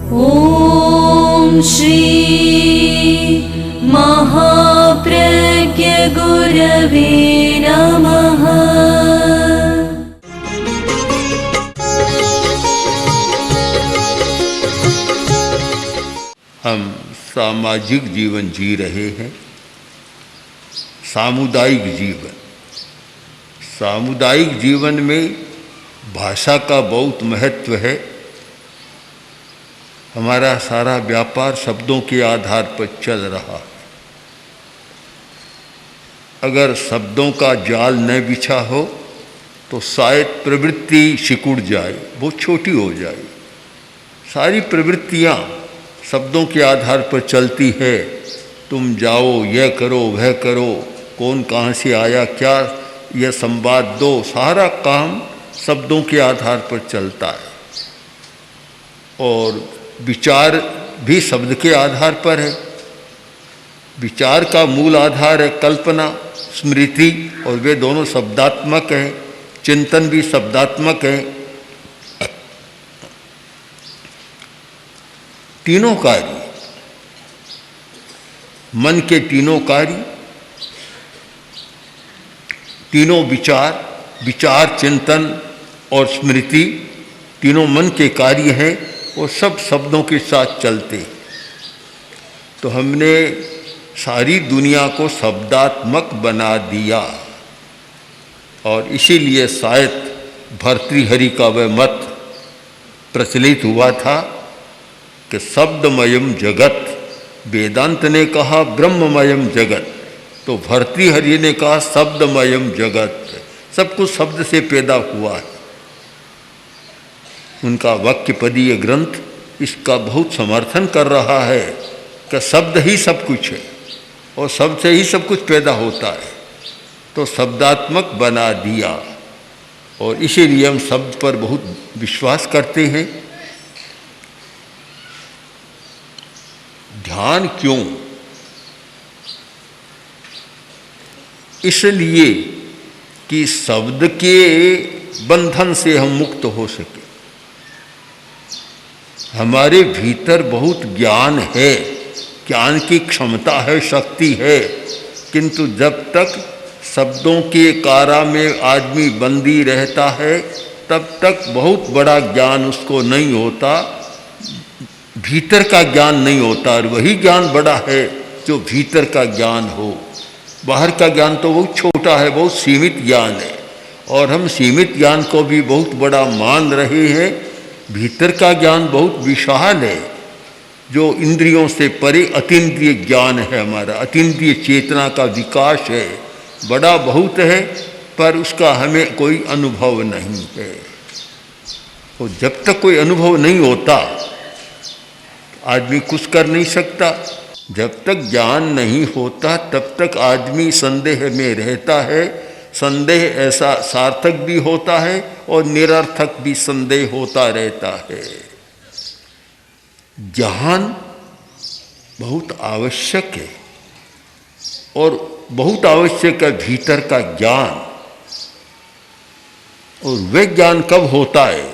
ॐ श्री महाप्रज्ञ गुरवे नमः। हम सामाजिक जीवन जी रहे हैं, सामुदायिक जीवन। सामुदायिक जीवन में भाषा का बहुत महत्व है। हमारा सारा व्यापार शब्दों के आधार पर चल रहा है। अगर शब्दों का जाल न बिछा हो तो शायद प्रवृत्ति सिकुड़ जाए, बहुत छोटी हो जाए। सारी प्रवृत्तियाँ शब्दों के आधार पर चलती है। तुम जाओ, यह करो, वह करो, कौन कहाँ से आया, क्या यह संवाद दो, सारा काम शब्दों के आधार पर चलता है। और विचार भी शब्द के आधार पर है। विचार का मूल आधार है कल्पना, स्मृति, और वे दोनों शब्दात्मक हैं। चिंतन भी शब्दात्मक है। तीनों कार्य, मन के तीनों कार्य, तीनों विचार, चिंतन और स्मृति, तीनों मन के कार्य हैं और सब शब्दों के साथ चलते। तो हमने सारी दुनिया को शब्दात्मक बना दिया और इसीलिए शायद भर्तृहरि का वह मत प्रचलित हुआ था कि शब्दमयम जगत। वेदांत ने कहा ब्रह्ममयम जगत, तो भर्तृहरि ने कहा शब्दमयम जगत। सब कुछ शब्द से पैदा हुआ है। उनका वाक्यपदीय ग्रंथ इसका बहुत समर्थन कर रहा है कि शब्द ही सब कुछ है और शब्द से ही सब कुछ पैदा होता है। तो शब्दात्मक बना दिया और इसीलिए हम शब्द पर बहुत विश्वास करते हैं। ध्यान क्यों? इसलिए कि शब्द के बंधन से हम मुक्त हो सके। हमारे भीतर बहुत ज्ञान है, ज्ञान की क्षमता है, शक्ति है, किंतु जब तक शब्दों के कारा में आदमी बंदी रहता है तब तक बहुत बड़ा ज्ञान उसको नहीं होता, भीतर का ज्ञान नहीं होता। और वही ज्ञान बड़ा है जो भीतर का ज्ञान हो। बाहर का ज्ञान तो बहुत छोटा है, बहुत सीमित ज्ञान है और हम सीमित ज्ञान को भी बहुत बड़ा मान रहे हैं। भीतर का ज्ञान बहुत विशाल है, जो इंद्रियों से परे अतीन्द्रिय ज्ञान है। हमारा अतीन्द्रिय चेतना का विकास है, बड़ा बहुत है, पर उसका हमें कोई अनुभव नहीं है। और जब तक कोई अनुभव नहीं होता आदमी कुछ कर नहीं सकता। जब तक ज्ञान नहीं होता तब तक आदमी संदेह में रहता है। संदेह ऐसा सार्थक भी होता है और निरर्थक भी संदेह होता रहता है। ज्ञान बहुत आवश्यक है और बहुत आवश्यक है भीतर का ज्ञान। और वह ज्ञान कब होता है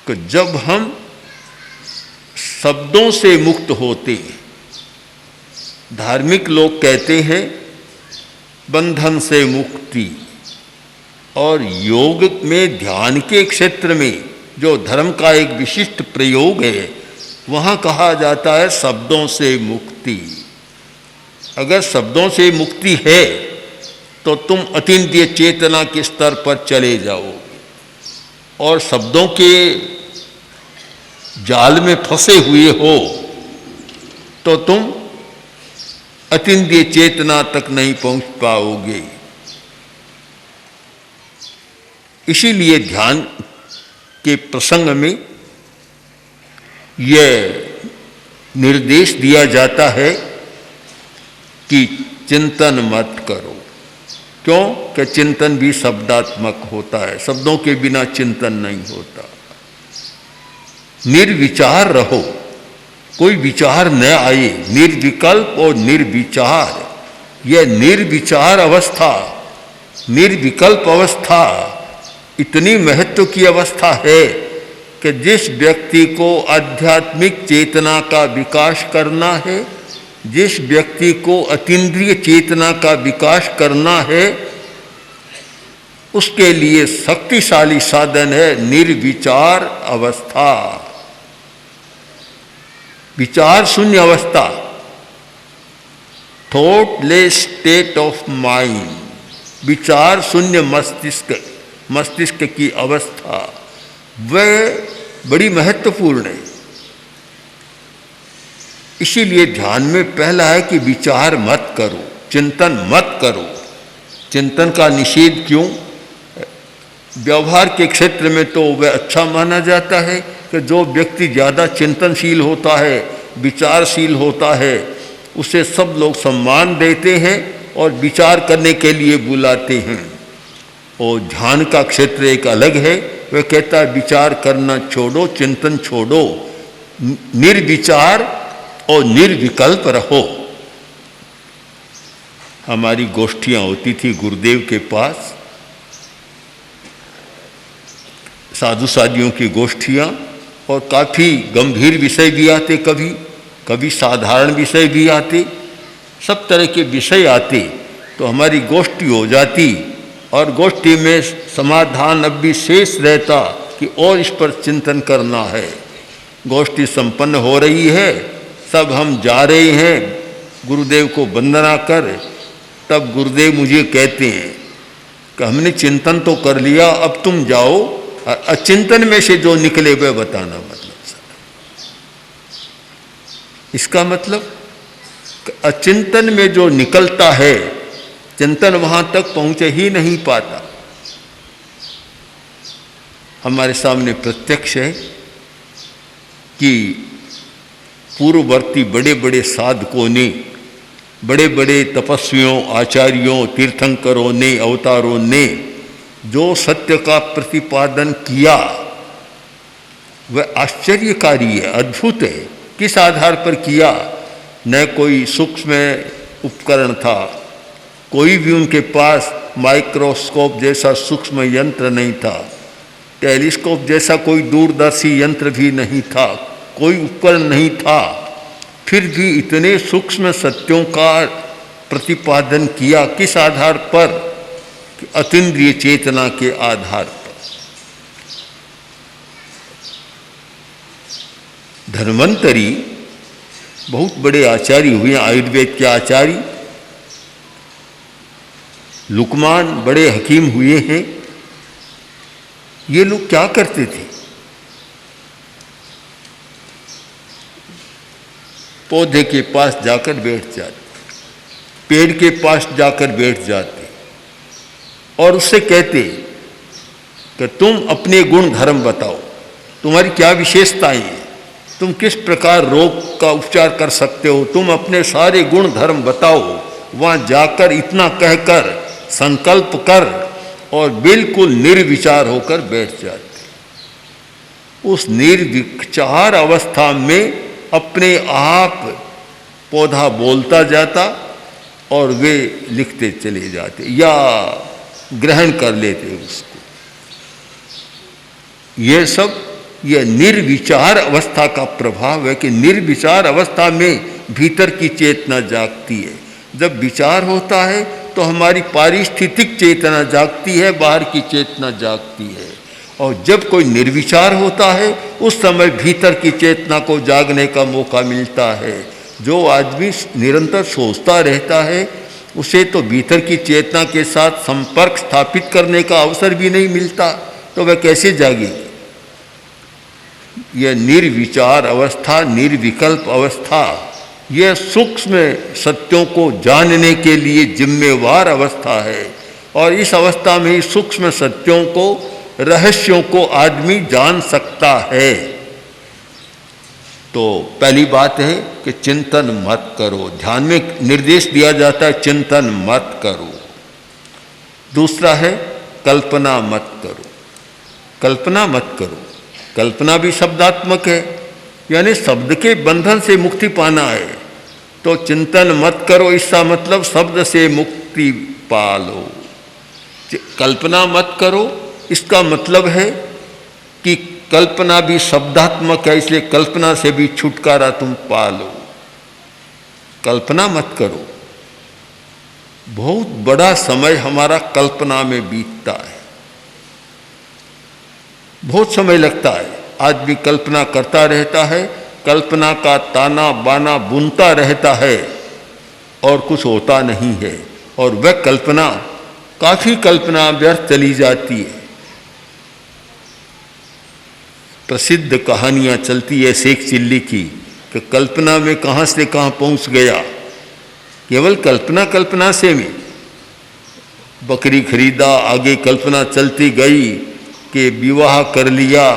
कि जब हम शब्दों से मुक्त होते हैं। धार्मिक लोग कहते हैं बंधन से मुक्ति, और योग में ध्यान के क्षेत्र में जो धर्म का एक विशिष्ट प्रयोग है वहाँ कहा जाता है शब्दों से मुक्ति। अगर शब्दों से मुक्ति है तो तुम अतीन्द्रिय चेतना के स्तर पर चले जाओ और शब्दों के जाल में फंसे हुए हो तो तुम अतीन्द्रिय चेतना तक नहीं पहुंच पाओगे। इसीलिए ध्यान के प्रसंग में यह निर्देश दिया जाता है कि चिंतन मत करो। क्यों? कि चिंतन भी शब्दात्मक होता है, शब्दों के बिना चिंतन नहीं होता। निर्विचार रहो, कोई विचार न आए। निर्विकल्प और निर्विचार, यह निर्विचार अवस्था, निर्विकल्प अवस्था इतनी महत्व की अवस्था है कि जिस व्यक्ति को आध्यात्मिक चेतना का विकास करना है, जिस व्यक्ति को अतीन्द्रिय चेतना का विकास करना है, उसके लिए शक्तिशाली साधन है निर्विचार अवस्था, विचार शून्य अवस्था, थॉटलेस स्टेट ऑफ माइंड, विचार शून्य मस्तिष्क की अवस्था, वह बड़ी महत्वपूर्ण है। इसीलिए ध्यान में पहला है कि विचार मत करो, चिंतन मत करो। चिंतन का निषेध क्यों? व्यवहार के क्षेत्र में तो वह अच्छा माना जाता है कि जो व्यक्ति ज़्यादा चिंतनशील होता है, विचारशील होता है, उसे सब लोग सम्मान देते हैं और विचार करने के लिए बुलाते हैं। और ध्यान का क्षेत्र एक अलग है, वह कहता है विचार करना छोड़ो, चिंतन छोड़ो, निर्विचार और निर्विकल्प रहो। हमारी गोष्ठियाँ होती थी गुरुदेव के पास, साधु साधियों की गोष्ठियाँ, और काफ़ी गंभीर विषय भी आते, कभी साधारण विषय भी आते, सब तरह के विषय आते। तो हमारी गोष्ठी हो जाती और गोष्ठी में समाधान अब भी शेष रहता कि और इस पर चिंतन करना है। गोष्ठी संपन्न हो रही है, सब हम जा रहे हैं गुरुदेव को वंदना कर, तब गुरुदेव मुझे कहते हैं कि हमने चिंतन तो कर लिया, अब तुम जाओ और अचिंतन में से जो निकले वह बताना। मतलब इसका मतलब अचिंतन में जो निकलता है, चिंतन वहां तक पहुंच ही नहीं पाता। हमारे सामने प्रत्यक्ष है कि पूर्ववर्ती बड़े बड़े साधकों ने, बड़े बड़े तपस्वियों, आचार्यों, तीर्थंकरों ने, अवतारों ने जो सत्य का प्रतिपादन किया वह आश्चर्यकारी है, अद्भुत है। किस आधार पर किया? न कोई सूक्ष्म उपकरण था, कोई भी उनके पास माइक्रोस्कोप जैसा सूक्ष्म यंत्र नहीं था, टेलीस्कोप जैसा कोई दूरदर्शी यंत्र भी नहीं था, कोई उपकरण नहीं था, फिर भी इतने सूक्ष्म सत्यों का प्रतिपादन किया। किस आधार पर? अतीन्द्रिय चेतना के आधार पर। धन्वंतरी बहुत बड़े आचार्य हुए, आयुर्वेद के आचार्य, लुकमान बड़े हकीम हुए हैं। ये लोग क्या करते थे? पौधे के पास जाकर बैठ जाते, पेड़ के पास जाकर बैठ जाते और उससे कहते कि तुम अपने गुण धर्म बताओ, तुम्हारी क्या विशेषताएं हैं, तुम किस प्रकार रोग का उपचार कर सकते हो, तुम अपने सारे गुण धर्म बताओ। वहाँ जाकर इतना कहकर संकल्प कर और बिल्कुल निर्विचार होकर बैठ जाते। उस निर्विचार अवस्था में अपने आप पौधा बोलता जाता और वे लिखते चले जाते या ग्रहण कर लेते उसको। यह निर्विचार अवस्था का प्रभाव है कि निर्विचार अवस्था में भीतर की चेतना जागती है। जब विचार होता है तो हमारी पारिस्थितिक चेतना जागती है, बाहर की चेतना जागती है। और जब कोई निर्विचार होता है उस समय भीतर की चेतना को जागने का मौका मिलता है। जो आदमी निरंतर सोचता रहता है उसे तो भीतर की चेतना के साथ संपर्क स्थापित करने का अवसर भी नहीं मिलता, तो वह कैसे जागेगी? यह निर्विचार अवस्था, निर्विकल्प अवस्था, यह सूक्ष्म सत्यों को जानने के लिए जिम्मेवार अवस्था है। और इस अवस्था में ही सूक्ष्म सत्यों को, रहस्यों को आदमी जान सकता है। तो पहली बात है कि चिंतन मत करो। ध्यान में निर्देश दिया जाता है चिंतन मत करो। दूसरा है कल्पना मत करो। कल्पना मत करो। कल्पना भी शब्दात्मक है, यानी शब्द के बंधन से मुक्ति पाना है। तो चिंतन मत करो, इसका मतलब शब्द से मुक्ति पालो। कल्पना मत करो, इसका मतलब है कि कल्पना भी शब्दात्मक है, इसलिए कल्पना से भी छुटकारा तुम पा लो। कल्पना मत करो। बहुत बड़ा समय हमारा कल्पना में बीतता है, बहुत समय लगता है। आदमी कल्पना करता रहता है, कल्पना का ताना बाना बुनता रहता है और कुछ होता नहीं है, और वह कल्पना, काफी कल्पना व्यर्थ चली जाती है। प्रसिद्ध कहानियां चलती है शेख चिल्ली की कि कल्पना में कहाँ से कहाँ पहुँच गया। केवल कल्पना कल्पना से में बकरी खरीदा, आगे कल्पना चलती गई कि विवाह कर लिया,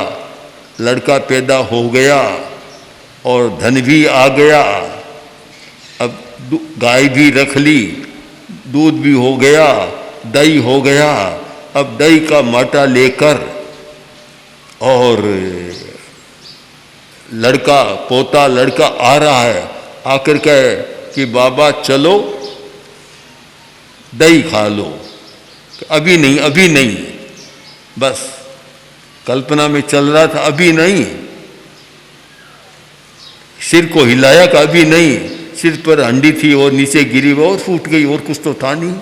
लड़का पैदा हो गया और धन भी आ गया, अब गाय भी रख ली, दूध भी हो गया, दही हो गया, अब दही का माटा लेकर और लड़का पोता लड़का आ रहा है, आकर कहे कि बाबा चलो दही खा लो। अभी नहीं, अभी नहीं, बस कल्पना में चल रहा था, अभी नहीं। सिर को हिलाया कि अभी नहीं, सिर पर हंडी थी और नीचे गिरी वो और फूट गई, और कुछ तो था नहीं।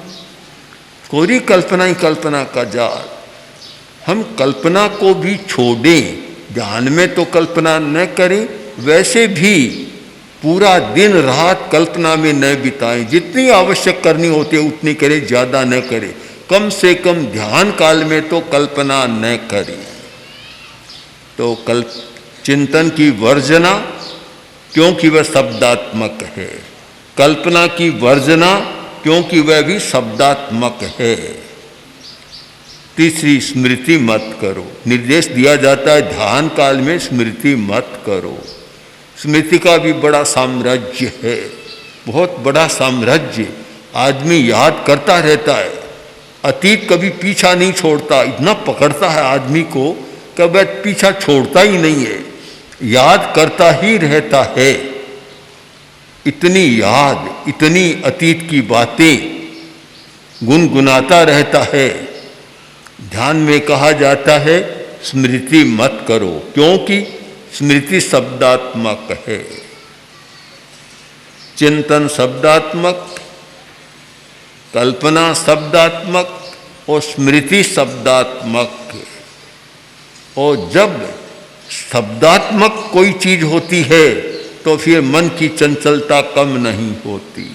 कोरी कल्पना ही कल्पना का जाल। हम कल्पना को भी छोड़ें, ध्यान में तो कल्पना न करें, वैसे भी पूरा दिन रात कल्पना में न बिताएं। जितनी आवश्यक करनी होती है उतनी करें, ज़्यादा न करें। कम से कम ध्यान काल में तो कल्पना न करें। तो चिंतन की वर्जना, क्योंकि वह शब्दात्मक है। कल्पना की वर्जना, क्योंकि वह भी शब्दात्मक है। तीसरी, स्मृति मत करो। निर्देश दिया जाता है ध्यान काल में स्मृति मत करो। स्मृति का भी बड़ा साम्राज्य है, बहुत बड़ा साम्राज्य। आदमी याद करता रहता है, अतीत कभी पीछा नहीं छोड़ता। इतना पकड़ता है आदमी को कि वह पीछा छोड़ता ही नहीं है, याद करता ही रहता है। इतनी याद, इतनी अतीत की बातें गुनगुनाता रहता है। ध्यान में कहा जाता है स्मृति मत करो, क्योंकि स्मृति शब्दात्मक है। चिंतन शब्दात्मक, कल्पना शब्दात्मक और स्मृति शब्दात्मक। और जब शब्दात्मक कोई चीज होती है तो फिर मन की चंचलता कम नहीं होती।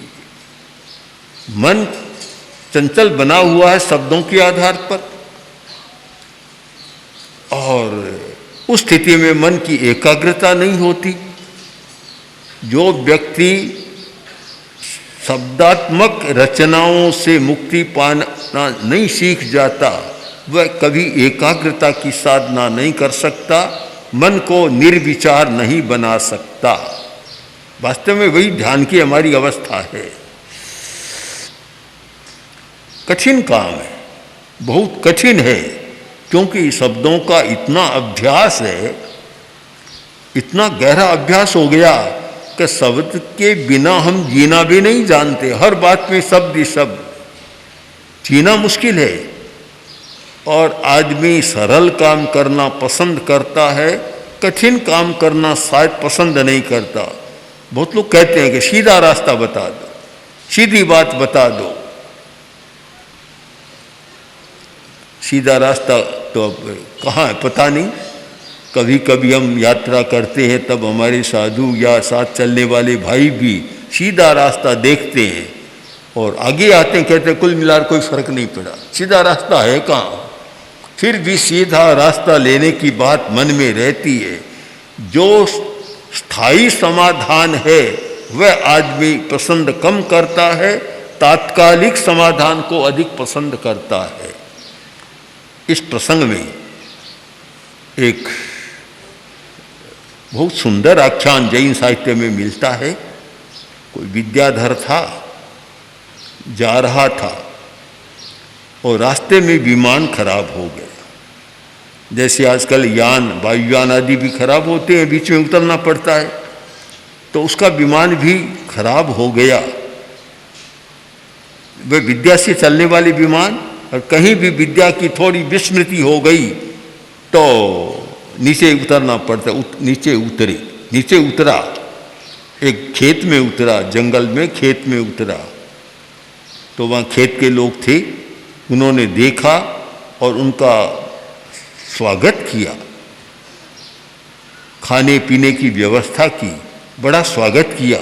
मन चंचल बना हुआ है शब्दों के आधार पर, और उस स्थिति में मन की एकाग्रता नहीं होती। जो व्यक्ति शब्दात्मक रचनाओं से मुक्ति पाना नहीं सीख जाता, वह कभी एकाग्रता की साधना नहीं कर सकता, मन को निर्विचार नहीं बना सकता। वास्तव में वही ध्यान की हमारी अवस्था है। कठिन काम है, बहुत कठिन है, क्योंकि शब्दों का इतना अभ्यास है, इतना गहरा अभ्यास हो गया कि शब्द के बिना हम जीना भी नहीं जानते। हर बात में शब्द ही शब्द, जीना मुश्किल है। और आदमी सरल काम करना पसंद करता है, कठिन काम करना शायद पसंद नहीं करता। बहुत लोग कहते हैं कि सीधा रास्ता बता दो, सीधी बात बता दो। सीधा रास्ता तो अब कहाँ है पता नहीं। कभी कभी हम यात्रा करते हैं तब हमारे साधु या साथ चलने वाले भाई भी सीधा रास्ता देखते हैं और आगे आते हैं, कहते हैं कुल मिलाकर कोई फर्क नहीं पड़ा, सीधा रास्ता है कहाँ। फिर भी सीधा रास्ता लेने की बात मन में रहती है। जो स्थायी समाधान है वह आदमी पसंद कम करता है, तात्कालिक समाधान को अधिक पसंद करता है। इस प्रसंग में एक बहुत सुंदर आख्यान जैन साहित्य में मिलता है। कोई विद्याधर था, जा रहा था और रास्ते में विमान खराब हो गया। जैसे आजकल यान, वायुयान आदि भी खराब होते हैं, बीच में उतरना पड़ता है, तो उसका विमान भी खराब हो गया। वह विद्या से चलने वाले विमान, और कहीं भी विद्या की थोड़ी विस्मृति हो गई तो नीचे उतरना पड़ता, नीचे उतरा, एक खेत में उतरा, जंगल में खेत में उतरा। तो वहाँ खेत के लोग थे, उन्होंने देखा और उनका स्वागत किया, खाने पीने की व्यवस्था की, बड़ा स्वागत किया।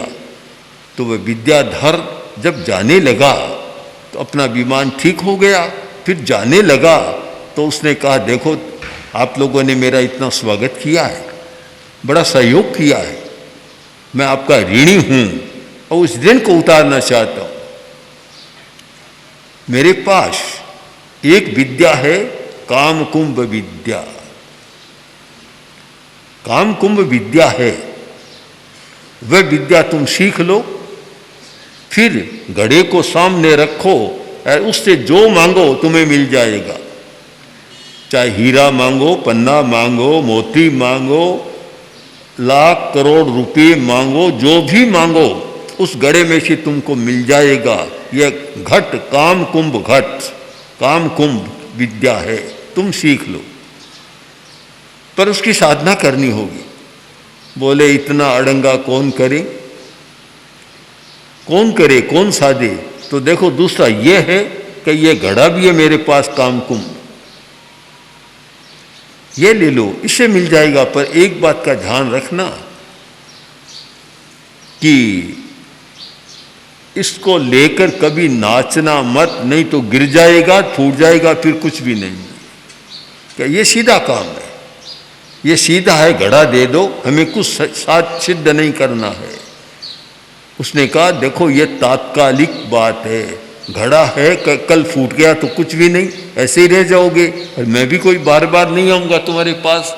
तो वह विद्याधर जब जाने लगा तो अपना विमान ठीक हो गया, फिर जाने लगा तो उसने कहा, देखो आप लोगों ने मेरा इतना स्वागत किया है, बड़ा सहयोग किया है, मैं आपका ऋणी हूँ और उस ऋण को उतारना चाहता हूँ। मेरे पास एक विद्या है, कामकुंभ विद्या। कामकुंभ विद्या है, वह विद्या तुम सीख लो, फिर घड़े को सामने रखो और उससे जो मांगो तुम्हें मिल जाएगा। चाहे हीरा मांगो, पन्ना मांगो, मोती मांगो, लाख करोड़ रुपए मांगो, जो भी मांगो उस घड़े में से तुमको मिल जाएगा। यह घट, काम कुंभ घट, काम कुंभ विद्या है, तुम सीख लो, पर उसकी साधना करनी होगी। बोले इतना अड़ंगा कौन करे, कौन करे, कौन साधे? तो देखो दूसरा ये है कि ये घड़ा भी है मेरे पास, काम कुंभ, ये ले लो, इससे मिल जाएगा। पर एक बात का ध्यान रखना कि इसको लेकर कभी नाचना मत, नहीं तो गिर जाएगा, फूट जाएगा, फिर कुछ भी नहीं। क्या ये सीधा काम है, ये सीधा है, घड़ा दे दो, हमें कुछ साथ सिद्ध नहीं करना है। उसने कहा देखो ये तात्कालिक बात है, घड़ा है, कल फूट गया तो कुछ भी नहीं, ऐसे ही रह जाओगे, और मैं भी कोई बार बार नहीं आऊँगा तुम्हारे पास।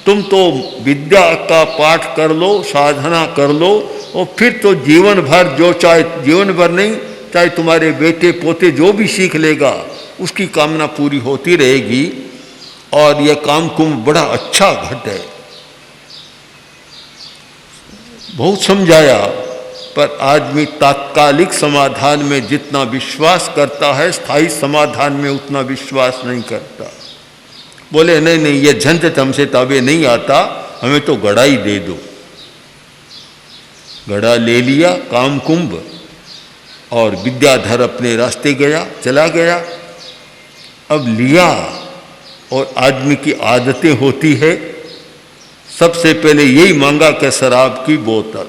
तुम तो विद्या का पाठ कर लो, साधना कर लो, और फिर तो जीवन भर, जो चाहे जीवन भर नहीं, चाहे तुम्हारे बेटे पोते जो भी सीख लेगा उसकी कामना पूरी होती रहेगी। और यह काम कुंभ बड़ा अच्छा घट है। बहुत समझाया, पर आदमी तात्कालिक समाधान में जितना विश्वास करता है, स्थायी समाधान में उतना विश्वास नहीं करता। बोले नहीं नहीं, ये झंझट हमसे ताबे नहीं आता, हमें तो घड़ा ही दे दो। घड़ा ले लिया, काम कुंभ, और विद्याधर अपने रास्ते गया, चला गया। अब लिया, और आदमी की आदतें होती है, सबसे पहले यही मांगा कि शराब की बोतल।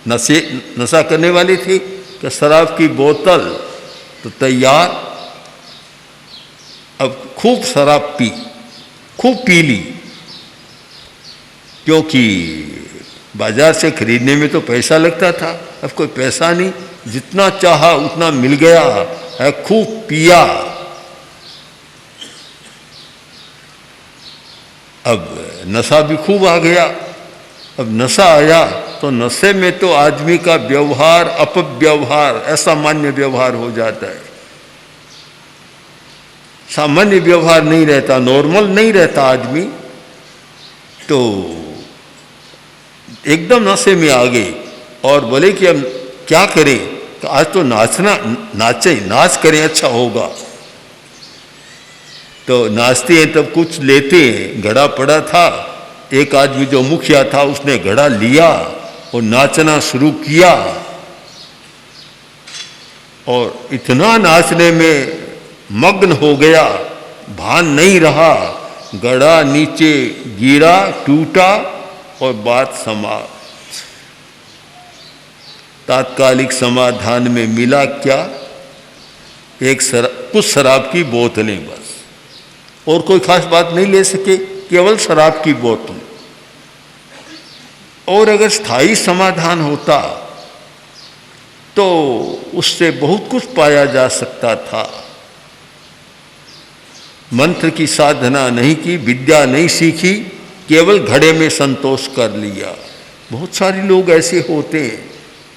नशा करने वाले थे कि शराब की बोतल, तो तैयार। अब खूब शराब पी, खूब पी ली, क्योंकि बाजार से खरीदने में तो पैसा लगता था, अब कोई पैसा नहीं, जितना चाहा उतना मिल गया है, खूब पिया। अब नशा भी खूब आ गया। अब नशा आया तो नशे में तो आदमी का व्यवहार अपव्यवहार, असामान्य व्यवहार हो जाता है। सामान्य व्यवहार नहीं रहता, नॉर्मल नहीं रहता आदमी, तो एकदम नशे में आ गए और बोले कि हम क्या करें, तो आज तो नाच करें, अच्छा होगा। तो नाचते हैं तब कुछ लेते हैं, घड़ा पड़ा था, एक आदमी जो मुखिया था उसने घड़ा लिया और नाचना शुरू किया, और इतना नाचने में मग्न हो गया, भान नहीं रहा, घड़ा नीचे गिरा, टूटा और बात समाप्त। तात्कालिक समाधान में मिला क्या, कुछ शराब की बोतलें बस, और कोई खास बात नहीं ले सके, केवल शराब की बोतल। और अगर स्थायी समाधान होता तो उससे बहुत कुछ पाया जा सकता था। मंत्र की साधना नहीं की, विद्या नहीं सीखी, केवल घड़े में संतोष कर लिया। बहुत सारे लोग ऐसे होते हैं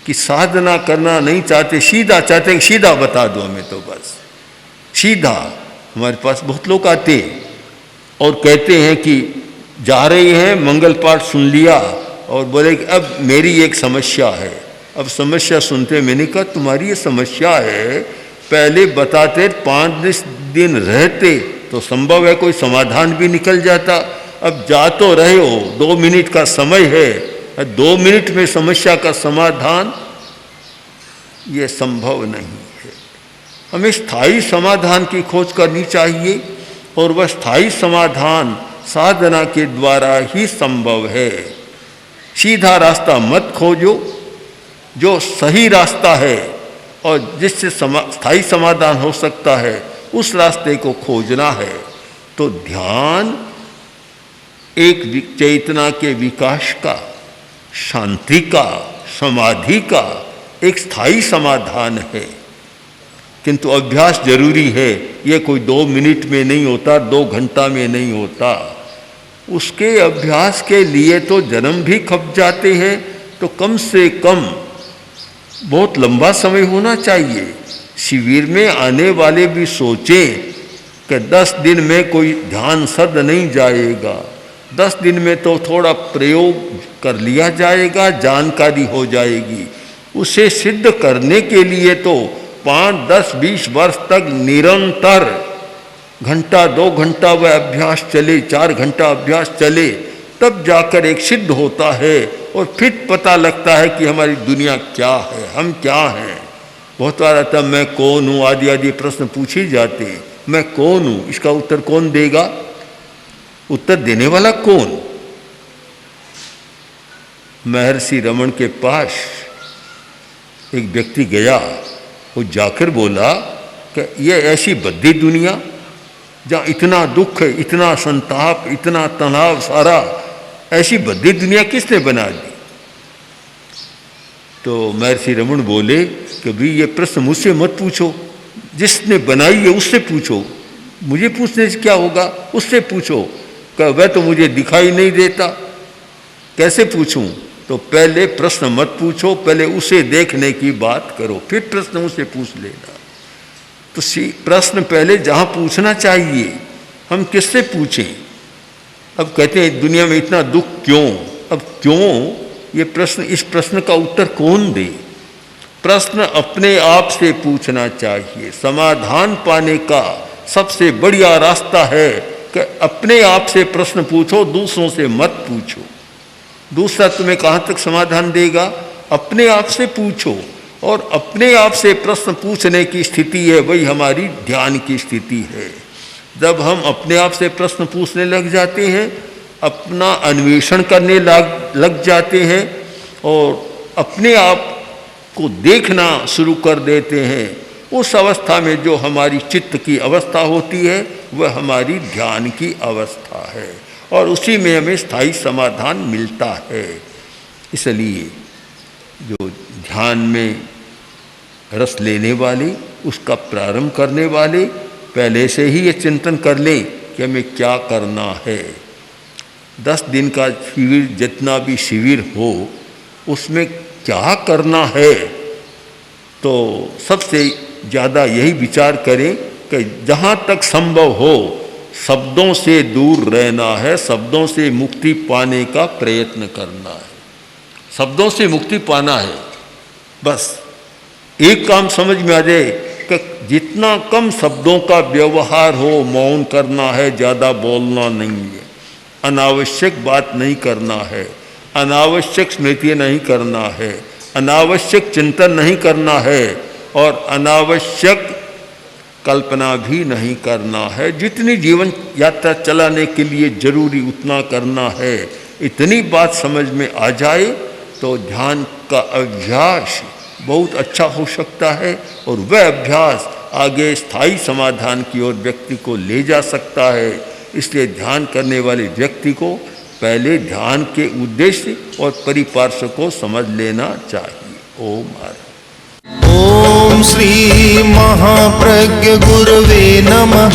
कि साधना करना नहीं चाहते, सीधा चाहते हैं, सीधा बता दो हमें, तो बस सीधा। हमारे पास बहुत लोग आते और कहते हैं कि जा रहे हैं, मंगल पाठ सुन लिया और बोले कि अब मेरी एक समस्या है। अब समस्या सुनते मैंने कहा तुम्हारी ये समस्या है, पहले बताते 5 दिन रहते तो संभव है कोई समाधान भी निकल जाता। अब जा तो रहे हो, 2 मिनट का समय है, 2 मिनट में समस्या का समाधान, ये संभव नहीं है। हमें स्थायी समाधान की खोज करनी चाहिए और वह स्थायी समाधान साधना के द्वारा ही संभव है। सीधा रास्ता मत खोजो, जो सही रास्ता है और जिससे स्थायी समाधान हो सकता है उस रास्ते को खोजना है। तो ध्यान एक चेतना के विकास का, शांति का, समाधि का एक स्थायी समाधान है, किंतु अभ्यास जरूरी है। ये कोई 2 मिनट में नहीं होता, 2 घंटा में नहीं होता। उसके अभ्यास के लिए तो जन्म भी खप जाते हैं, तो कम से कम बहुत लंबा समय होना चाहिए। शिविर में आने वाले भी सोचें कि 10 दिन में कोई ध्यान सद नहीं जाएगा, 10 दिन में तो थोड़ा प्रयोग कर लिया जाएगा, जानकारी हो जाएगी। उसे सिद्ध करने के लिए तो 5, 10, 20 वर्ष तक निरंतर घंटा 2 घंटा वह अभ्यास चले, 4 घंटा अभ्यास चले, तब जाकर एक सिद्ध होता है और फिर पता लगता है कि हमारी दुनिया क्या है, हम क्या हैं। बहुत बार आता मैं कौन हूँ आदि आदि प्रश्न पूछे जाते हैं। मैं कौन हूँ, इसका उत्तर कौन देगा? उत्तर देने वाला कौन? महर्षि रमन के पास एक व्यक्ति गया, वो जाकर बोला कि ये ऐसी बद्दी दुनिया जहाँ इतना दुख है, इतना संताप, इतना तनाव सारा, ऐसी बद्दी दुनिया किसने बना दी? तो महर्षि रमन बोले कि भाई ये प्रश्न मुझसे मत पूछो, जिसने बनाई है उससे पूछो, मुझे पूछने से क्या होगा, उससे पूछो। कि वह तो मुझे दिखाई नहीं देता, कैसे पूछूं? तो पहले प्रश्न मत पूछो, पहले उसे देखने की बात करो, फिर प्रश्न उसे पूछ लेना। तो प्रश्न पहले जहाँ पूछना चाहिए, हम किससे पूछें? अब कहते हैं दुनिया में इतना दुख क्यों? अब क्यों ये प्रश्न, इस प्रश्न का उत्तर कौन दे? प्रश्न अपने आप से पूछना चाहिए। समाधान पाने का सबसे बढ़िया रास्ता है कि अपने आप से प्रश्न पूछो, दूसरों से मत पूछो। दूसरा तुम्हें कहाँ तक समाधान देगा? अपने आप से पूछो। और अपने आप से प्रश्न पूछने की स्थिति है, वही हमारी ध्यान की स्थिति है। जब हम अपने आप से प्रश्न पूछने लग जाते हैं, अपना अन्वेषण करने लग जाते हैं और अपने आप को देखना शुरू कर देते हैं, उस अवस्था में जो हमारी चित्त की अवस्था होती है वह हमारी ध्यान की अवस्था है और उसी में हमें स्थायी समाधान मिलता है। इसलिए जो ध्यान में रस लेने वाले, उसका प्रारंभ करने वाले पहले से ही ये चिंतन कर लें कि हमें क्या करना है। 10 दिन का शिविर, जितना भी शिविर हो, उसमें क्या करना है, तो सबसे ज़्यादा यही विचार करें कि जहाँ तक संभव हो शब्दों से दूर रहना है, शब्दों से मुक्ति पाने का प्रयत्न करना है। शब्दों से मुक्ति पाना है, बस एक काम समझ में आ जाए कि जितना कम शब्दों का व्यवहार हो, मौन करना है, ज़्यादा बोलना नहीं है, अनावश्यक बात नहीं करना है, अनावश्यक स्मृति नहीं करना है, अनावश्यक चिंतन नहीं करना है और अनावश्यक कल्पना भी नहीं करना है। जितनी जीवन यात्रा चलाने के लिए जरूरी उतना करना है। इतनी बात समझ में आ जाए तो ध्यान का अभ्यास बहुत अच्छा हो सकता है और वह अभ्यास आगे स्थायी समाधान की ओर व्यक्ति को ले जा सकता है। इसलिए ध्यान करने वाले व्यक्ति को पहले ध्यान के उद्देश्य और परिपार्श्व को समझ लेना चाहिए। ओम आर। ओम श्री महाप्रज्ञ गुरवे नमः।